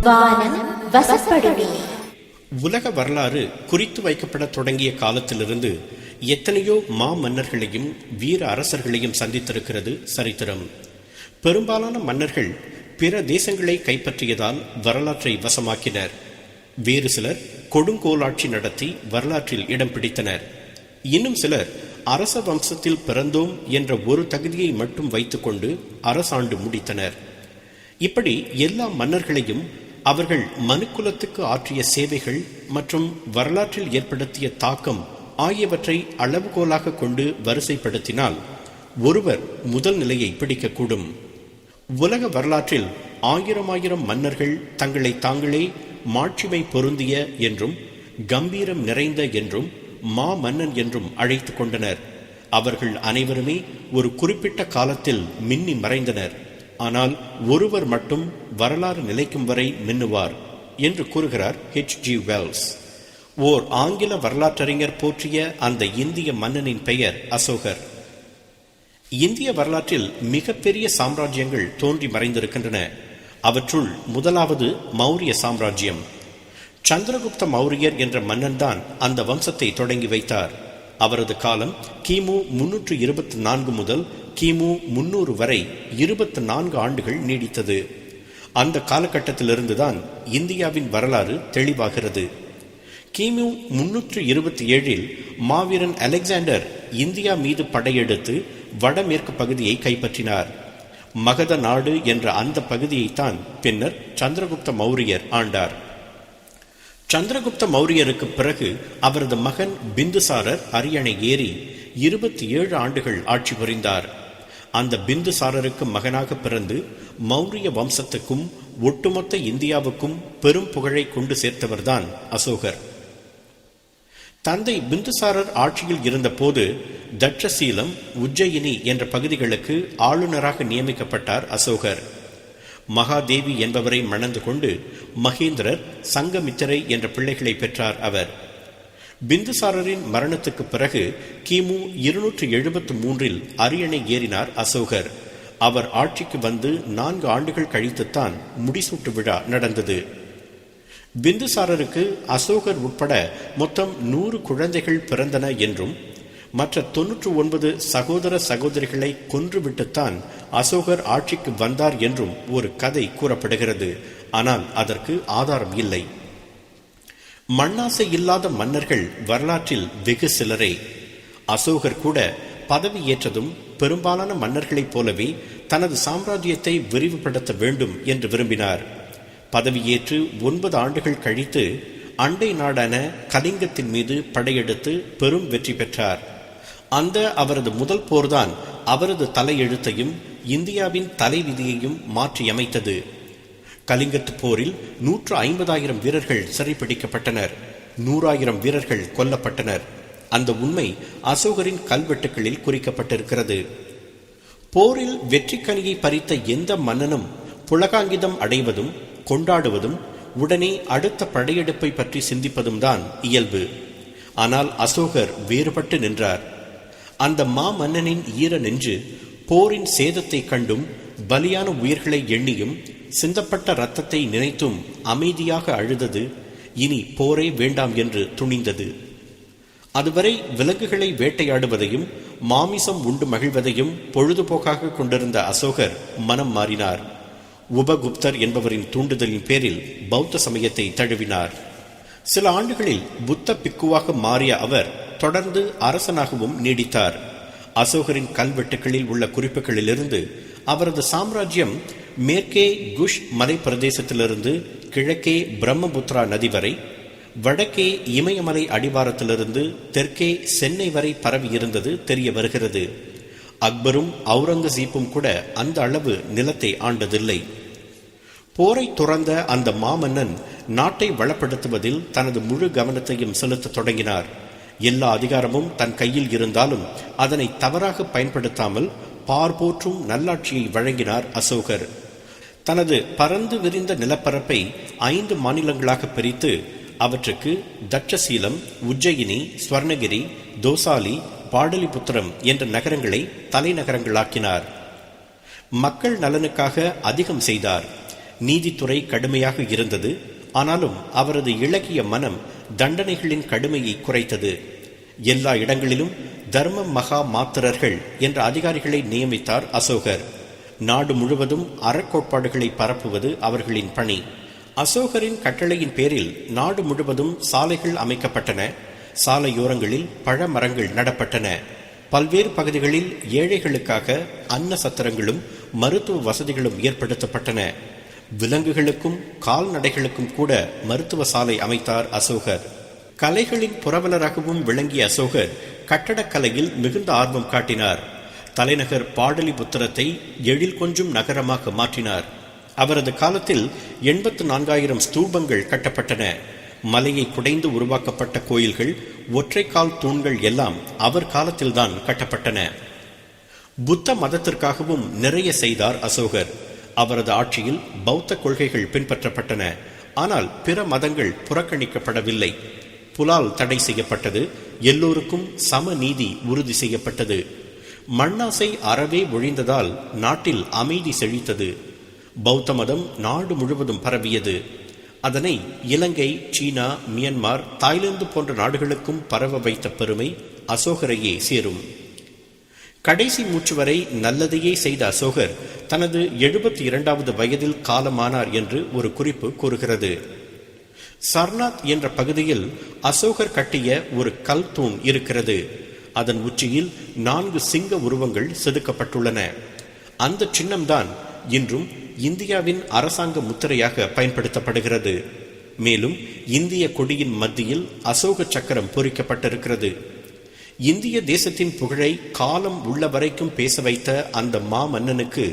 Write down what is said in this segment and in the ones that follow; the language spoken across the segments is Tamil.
வானம் வசப்படுமே. உலக வரலாறு குறித்து வைக்கப்பட தொடங்கிய காலத்திலிருந்து எத்தனையோ மன்னர்களையும் வீர அரசர்களையும் சந்தித்திருக்கிறது சரித்திரம். பெரும்பாலான மன்னர்கள் பிற தேசங்களை கைப்பற்றியதால் வரலாற்றை வசமாக்கினர். வேறு சிலர் கொடுங்கோலாட்சி நடத்தி வரலாற்றில் இடம் பிடித்தனர். இன்னும் சிலர் அரச வம்சத்தில் பிறந்தோம் என்ற ஒரு தகுதியை மட்டும் வைத்துக்கொண்டு அரசாண்டு முடித்தனர். இப்படி எல்லா மன்னர்களையும் அவர்கள் மனுக்குலத்துக்கு ஆற்றிய சேவைகள் மற்றும் வரலாற்றில் ஏற்படுத்திய தாக்கம் ஆகியவற்றை அளவுகோலாக கொண்டு வரிசைப்படுத்தினால் ஒருவர் முதல் நிலையை பிடிக்கக்கூடும். உலக வரலாற்றில் ஆயிரம் மன்னர்கள் தங்களை தாங்களே மாட்சிமை பொருந்திய என்றும் கம்பீரம் நிறைந்த என்றும் மன்னன் என்றும் அழைத்து கொண்டனர். அவர்கள் அனைவருமே ஒரு குறிப்பிட்ட காலத்தில் மின்னி மறைந்தனர். ஆனால் ஒருவர் மட்டும் வரலாறு நிலைக்கும் வரை மின்னுவார் என்று கூறுகிறார் H.G. வெல்ஸ். ஓர் ஆங்கில வரலாற்றறிஞர் போற்றிய அந்த இந்திய மன்னனின் பெயர் அசோகர். இந்திய வரலாற்றில் மிகப்பெரிய சாம்ராஜ்யங்கள் தோன்றி மறைந்திருக்கின்றன. அவற்றுள் முதலாவது மௌரிய சாம்ராஜ்யம். சந்திரகுப்த மௌரியர் என்ற மன்னன் தான் அந்த வம்சத்தை தொடங்கி வைத்தார். அவரது காலம் கிமு 324 முதல் கிமு 300 வரை 24 ஆண்டுகள் நீடித்தது. அந்த காலகட்டத்திலிருந்துதான் இந்தியாவின் வரலாறு தெளிவாகிறது. கிமு 327 மாவீரன் அலெக்சாண்டர் இந்தியா மீது படையெடுத்து வடமேற்கு பகுதியை கைப்பற்றினார். மகத நாடு என்ற அந்த பகுதியைத்தான் பின்னர் சந்திரகுப்த மௌரியர் ஆண்டார். சந்திரகுப்த மௌரியருக்கு பிறகு அவரது மகன் பிந்துசாரர் அரியணை ஏறி 27 ஆண்டுகள் ஆட்சி புரிந்தார். அந்த பிந்துசாரருக்கு மகனாக பிறந்து மௌரிய வம்சத்துக்கும் ஒட்டுமொத்த இந்தியாவுக்கும் பெரும் புகழை கொண்டு சேர்த்தவர்தான் அசோகர். தந்தை பிந்துசாரர் ஆட்சியில் இருந்த போது தட்சசீலம், உஜ்ஜயினி என்ற பகுதிகளுக்கு ஆளுநராக நியமிக்கப்பட்டார் அசோகர். மகாதேவி என்பவரை மணந்து கொண்டு மகேந்திரர், சங்கமித்திரை என்ற பிள்ளைகளை பெற்றார் அவர். பிந்துசாரரின் மரணத்துக்கு பிறகு கிமு 273 அரியணை ஏறினார் அசோகர். அவர் ஆட்சிக்கு வந்து 4 ஆண்டுகள் கழித்துத்தான் முடிசூட்டு விழா நடந்தது. பிந்துசாரருக்கு அசோகர் உட்பட மொத்தம் 100 குழந்தைகள் பிறந்தன என்றும் மற்ற 99 சகோதர சகோதரிகளை கொன்றுவிட்டுத்தான் அசோகர் ஆட்சிக்கு வந்தார் என்றும் ஒரு கதை கூறப்படுகிறது. ஆனால் அதற்கு ஆதாரம் இல்லை. மண்ணாசை இல்லாத மன்னர்கள் வரலாற்றில் வெகு சிலரே. அசோகர் கூட பதவி ஏற்றதும் பெரும்பாலான மன்னர்களைப் போலவே தனது சாம்ராஜ்யத்தை விரிவுபடுத்த வேண்டும் என்று விரும்பினார். பதவியேற்று 9 ஆண்டுகள் கழித்து அண்டை நாடான கலிங்கத்தின் மீது படையெடுத்து பெரும் வெற்றி பெற்றார். அந்த அவரது முதல் போர்தான் அவரது தலையெழுத்தையும் இந்தியாவின் தலைவிதியையும் மாற்றியமைத்தது. கலிங்கத்து போரில் 150,000 வீரர்கள் சிறைப்பிடிக்கப்பட்டனர். 100,000 வீரர்கள் கொல்லப்பட்டனர். அந்த உண்மை அசோகரின் கல்வெட்டுகளில் குறிக்கப்பட்டிருக்கிறது. போரில் வெற்றி கனியை பறித்த எந்த மன்னனும் புலகாங்கிதம் அடைவதும் கொண்டாடுவதும் உடனே அடுத்த படையெடுப்பை பற்றி சிந்திப்பதும் தான் இயல்பு. ஆனால் அசோகர் வேறுபட்டு நின்றார். அந்த மன்னனின் ஈர நெஞ்சு போரின் சேதத்தை கண்டும் பலியான உயிர்களை எண்ணியும் சிந்தப்பட்ட இரத்தத்தை நினைத்தும் அமைதியாக அழுதது. இனி போரே வேண்டாம் என்று துணிந்தது. அதுவரை விலங்குகளை வேட்டையாடுவதையும் மாமிசம் உண்டு மகிழ்வதையும் பொழுதுபோக்காக கொண்டிருந்த அசோகர் மனம் மாறினார். உபகுப்தர் என்பவரின் தூண்டுதலின் பேரில் பௌத்த சமயத்தை தழுவினார். சில ஆண்டுகளில் புத்த பிக்குவாக மாறிய அவர் தொடர்ந்து அரசனாகவும் நீடித்தார். அசோகரின் கல்வெட்டுகளில் உள்ள குறிப்புகளிலிருந்து அவரது சாம்ராஜ்யம் மேற்கே குஷ் மலை பிரதேசத்திலிருந்து கிழக்கே பிரம்மபுத்திரா நதி வரை, வடக்கே இமயமலை அடிவாரத்திலிருந்து தெற்கே சென்னை வரை பரவி இருந்தது தெரிய வருகிறது. அக்பரும் அவுரங்கசீப்பும் கூட அந்த அளவு நிலத்தை ஆண்டதில்லை. போரை துறந்த அந்த மாமன்னன் நாட்டை வளப்படுத்துவதில் தனது முழு கவனத்தையும் செலுத்த தொடங்கினார். எல்லா அதிகாரமும் தன் கையில் இருந்தாலும் அதனை தவறாக பயன்படுத்தாமல் பார்போற்றும் நல்லாட்சியை வழங்கினார் அசோகர். தனது பரந்து விரிந்த நிலப்பரப்பை 5 மாநிலங்களாக பிரித்து அவற்றுக்கு தட்சசீலம், உஜ்ஜயினி, ஸ்வர்ணகிரி, தோசாலி, பாடலிபுத்திரம் என்ற நகரங்களை தலைநகரங்களாக்கினார். மக்கள் நலனுக்காக அதிகம் செய்தார். நீதித்துறை கடுமையாக இருந்தது. ஆனாலும் அவரது இளகிய மனம் தண்டனைகளின் கடுமையை குறைத்தது. எல்லா இடங்களிலும் தர்ம மகா மாத்திரர்கள் என்ற அதிகாரிகளை நியமித்தார் அசோகர். நாடு முழுவதும் அறக்கோட்பாடுகளை பரப்புவது அவர்களின் பணி. அசோகரின் கட்டளையின் பேரில் நாடு முழுவதும் சாலைகள் அமைக்கப்பட்டன. சாலையோரங்களில் பழ மரங்கள் நடப்பட்டன. பல்வேறு பகுதிகளில் ஏழைகளுக்காக அன்ன சத்திரங்களும் மருத்துவ வசதிகளும் ஏற்படுத்தப்பட்டன. விலங்குகளுக்கும் கால்நடைகளுக்கும் கூட மருத்துவ சாலை அமைத்தார் அசோகர். கலைகளின் புரவலராகவும் விளங்கிய அசோகர் கட்டடக்கலையில் மிகுந்த ஆர்வம் காட்டினார். தலைநகர் பாடலிபுத்திரத்தை எழில் கொஞ்சும் நகரமாக மாற்றினார். அவரது காலத்தில் 84,000 ஸ்தூபங்கள் கட்டப்பட்டன. மலையை குடைந்து உருவாக்கப்பட்ட கோயில்கள், ஒற்றைக்கால் தூண்கள் எல்லாம் அவர் காலத்தில்தான் கட்டப்பட்டன. புத்த மதத்திற்காகவும் நிறைய செய்தார் அசோகர். அவரது ஆட்சியில் பௌத்த கொள்கைகள் பின்பற்றப்பட்டன. ஆனால் பிற மதங்கள் புறக்கணிக்கப்படவில்லை. புலால் தடை செய்யப்பட்டது. எல்லோருக்கும் சம நீதி உறுதி செய்யப்பட்டது. மண்ணாசை அறவே ஒழிந்ததால் நாட்டில் அமைதி செழித்தது. பௌத்த மதம் நாடு முழுவதும் பரவியது. அதனை இலங்கை, சீனா, மியான்மர், தாய்லாந்து போன்ற நாடுகளுக்கும் பரவ வைத்த பெருமை அசோகரையே சேரும். கடைசி மூச்சு வரை நல்லதையே செய்த அசோகர் தனது 72வது வயதில் காலமானார் என்று ஒரு குறிப்பு கூறுகிறது. சர்நாத் என்ற பகுதியில் அசோகர் கட்டிய ஒரு கல் தூண் இருக்கிறது. அதன் உச்சியில் 4 சிங்க உருவங்கள் செதுக்கப்பட்டுள்ளன. அந்த சின்னம்தான் இன்றும் இந்தியாவின் அரசாங்க முத்திரையாக பயன்படுத்தப்படுகிறது. மேலும் இந்திய கொடியின் மத்தியில் அசோக சக்கரம் பொறிக்கப்பட்டிருக்கிறது. இந்திய தேசத்தின் புகழை காலம் உள்ள வரைக்கும் பேச வைத்த அந்த மாமன்னனுக்கு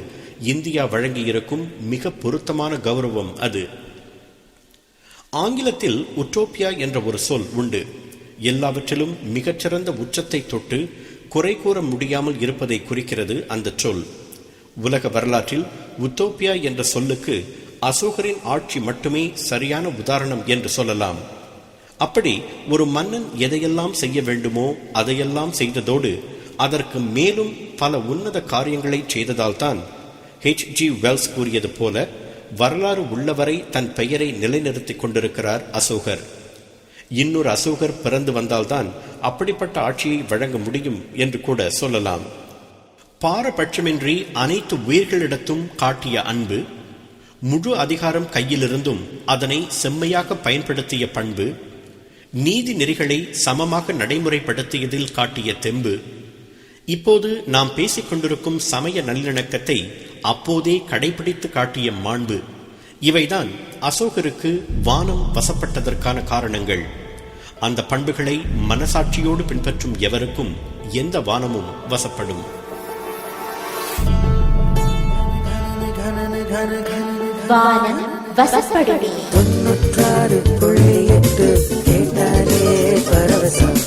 இந்தியா வழங்கியிருக்கும் மிக பொருத்தமான கௌரவம் அது. ஆங்கிலத்தில் உட்டோப்பியா என்ற ஒரு சொல் உண்டு. எல்லாவற்றிலும் மிகச்சிறந்த உச்சத்தை தொட்டு குறை கூற முடியாமல் இருப்பதை குறிக்கிறது அந்த சொல். உலக வரலாற்றில் உத்தோப்பியா என்ற சொல்லுக்கு அசோகரின் ஆட்சி மட்டுமே சரியான உதாரணம் என்று சொல்லலாம். அப்படி ஒரு மன்னன் எதையெல்லாம் செய்ய வேண்டுமோ அதையெல்லாம் செய்ததோடு அதற்கு மேலும் பல உன்னத காரியங்களை செய்ததால் தான் H.G. Wells கூறியது போல வரலாறு உள்ளவரை தன் பெயரை நிலைநிறுத்திக் கொண்டிருக்கிறார் அசோகர். இன்னொரு அசோகர் பிறந்து வந்தால்தான் அப்படிப்பட்ட ஆட்சியை வழங்க முடியும் என்று கூட சொல்லலாம். பாரபட்சமின்றி அனைத்து உயிர்களிடத்தும் காட்டிய அன்பு, முழு அதிகாரம் கையிலிருந்தும் அதனை செம்மையாக பயன்படுத்திய பண்பு, நீதி நெறிகளை சமமாக நடைமுறைப்படுத்தியதில் காட்டிய தெம்பு, இப்போது நாம் பேசிக்கொண்டிருக்கும் சமய நல்லிணக்கத்தை அப்போதே கடைபிடித்து காட்டிய மாண்பு, இவைதான் அசோகருக்கு வானம் வசப்பட்டதற்கான காரணங்கள். அந்த பண்புகளை மனசாட்சியோடு பின்பற்றும் எவருக்கும் எந்த வானமும் வசப்படும். வானம் வசப்படுமே. 96.8 கேட்டாலே பரவசம்.